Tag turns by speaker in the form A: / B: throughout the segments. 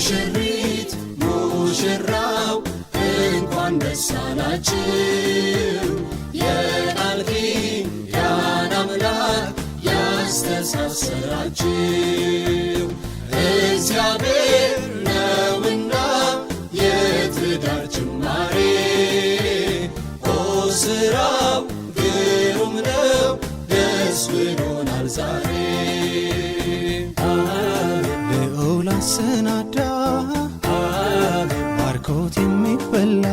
A: ሙሽሪት ሙሽራው እንኳን ደስ አላችሁ የቃል ኪዳን አምላክ ያስተሳሰራችሁ እግዚአብሔር ነውና የትዳር ጅማሬ ስራው ግሩም ነው ደስ ብሎናል ዛሬ
B: ልዑል አሰናዳ ባርኮት የሚበላ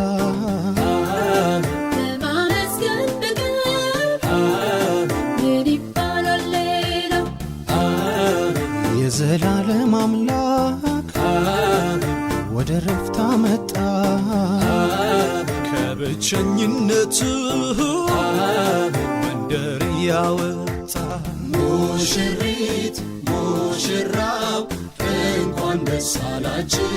C: በማመስገን በቀር ምን ይባላል ሌላ
B: የዘላለም አምላክ ወደ ረፍት አመጣ ከብቸኝነት መንደር ያወጣ
A: ሙሽሪት ሙሽራው እንኳን ደስ አላችሁ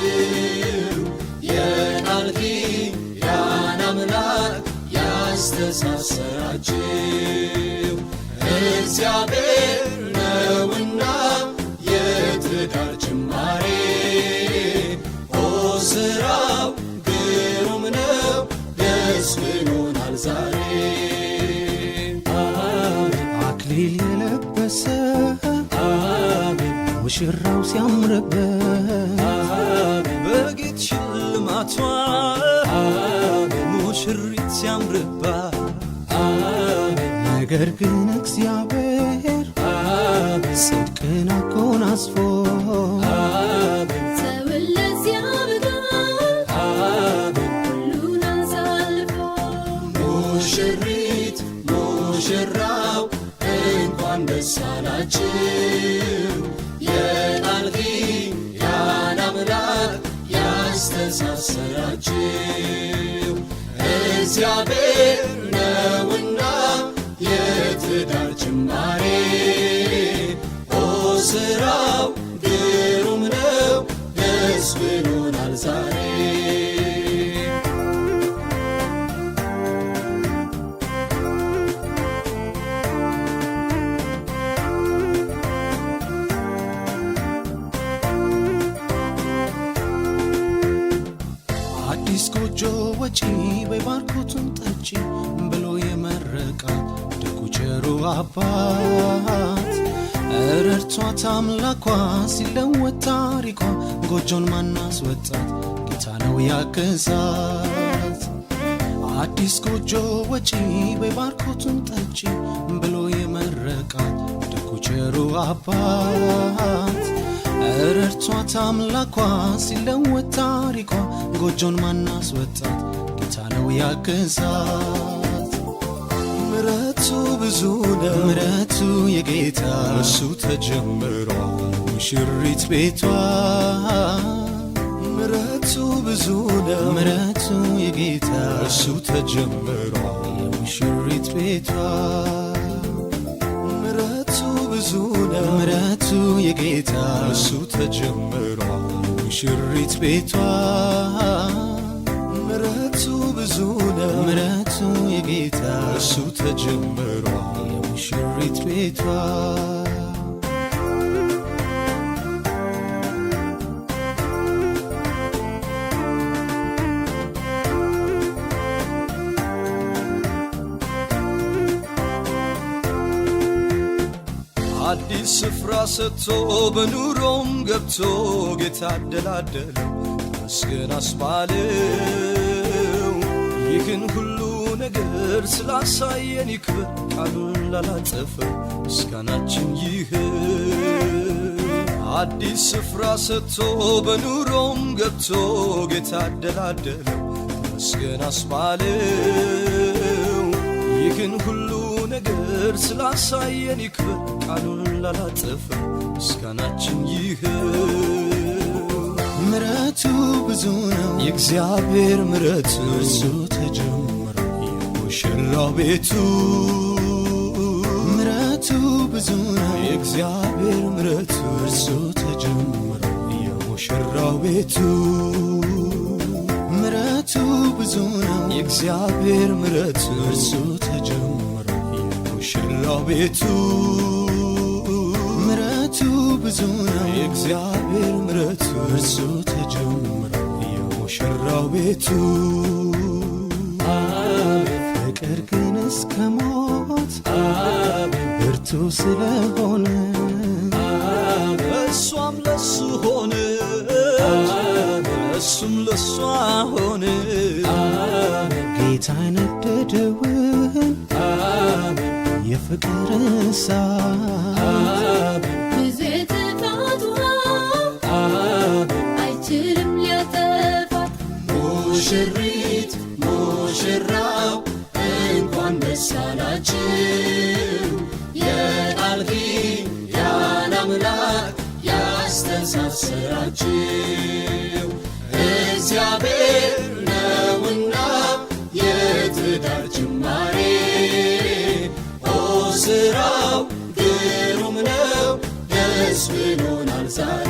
A: የቃል ኪዳን አምላክ ያስተሳሰራችሁ እግዚአብሔር ነውና የትዳር ጅማሬ ስራው ግሩም ነው ደስ ብሎናል ዛሬ
B: አክሊል የለበሰ ሙሽራው ሲያምርበት በጌጥ ሽልማቷ ሙሽሪት ሲያምርባት ነገር ግን እግዚአብሔር ጽድቅን አጎናጽፎ
C: ሰውን ለዚያ በቃ ሁሉን አሳልፎ
A: ሙሽሪት ሙሽራው እንኳን ደስ አላችሁ የቃል ኪዳን አምላክ ያስተሳሰራችሁ እግዚአብሔር ነውና የትዳር ጅማሬ ስራው ግሩም ነው ደስ ብሎናል ዛሬ
B: አዲስ ጎጆ ወጪ ወይ ባርኮቱን ጠጪ ብሎ የመረቃት ደጉ ቸሩ አባት ረድቷት አምላኳ ሲለወጥ ታሪኳ ጎጆን ማናስወጣት ጌታ ነው ያገዛት አዲስ ጎጆ ወጪ ወይ ባርኮቱን ጠጪ ብሎ የመረቃት ደጉ ቸሩ አባት ረድቷት አምላኳ ሲለወጥ ታሪኳ ጎጆን ማናስወጣት ጌታ ነው ያገዛት ምሕረቱ ብዙ ነው ምሕረቱ የጌታ እሱ ተጀምሯል ሙሽሪት ቤቷ ምሕረቱ ብዙ ነው ምሕረቱ የጌታ እሱ ተጀምሯል ሙሽሪት ቤቷ ምሕረቱ ብዙ ነው ምሕረቱ የጌታ እሱ ተጀምሯል ሙሽሪት ቤቷ ምሕረቱ ብዙ ነው ምሕረቱ የጌታ እሱ ተጀምሯል ሙሽሪት ቤቷ
D: አዲስ ስፍራ ሰጥቶ በኑሮም ገብቶ ጌታ አደላደለው ተመስገን አስባለው ይህን ሁሉ ነገር ስላሳየን ይክበር ቃሉን ላላጠፈው ምስጋናችን ይህ አዲስ ስፍራ ሰጥቶ በኑሮም ገብቶ ጌታ አደላደለው ተመስገን አስባለው ይህን ሁሉ ነገር ስላሳየን ይክበር ቃሉን ላላጠፈው ምስጋናችን ይህ
B: ምሕረቱ ብዙ ነው
D: የእግዚአብሔር ምሕረቱ
B: እሱ ተጀምሯል
D: የሙሽራው ቤቱ
B: ምሕረቱ ብዙ ነው
D: የእግዚአብሔር ምሕረቱ
B: እሱ ተጀምሯል
D: የሙሽራው ቤቱ
B: ምሕረቱ ብዙ ነው
D: የእግዚአብሔር ምሕረቱ
B: እሱ ተጀምሯል
D: የሙሽራው ቤቱ
B: ምሕረቱ ብዙ ነው
D: የእግዚአብሔር ምሕረቱ
B: እርሱ ተጀምሮ
D: የሙሽራው ቤቱ
B: ፍቅር ግን እስከ ሞት ብርቱ ስለሆነ
D: እሷም ለሱ ሆነ እሱም ለሷ ሆነ
B: ጌታ ነደደውን የፍቅር እሳት
C: ብዙ የጥፋት ውሃ አይችልም ሊያጠፋት።
A: ሙሽሪት ሙሽራው እንኳን ደስ አላችሁ፣ የቃል ኪዳን አምላክ ያስተሳሰራችሁ። እግዚአብሔር ነውና የትዳር ጅማሬ፣ ኦ ሥራው ግሩም ነው፣ ደስ ብሎናል ዛሬ።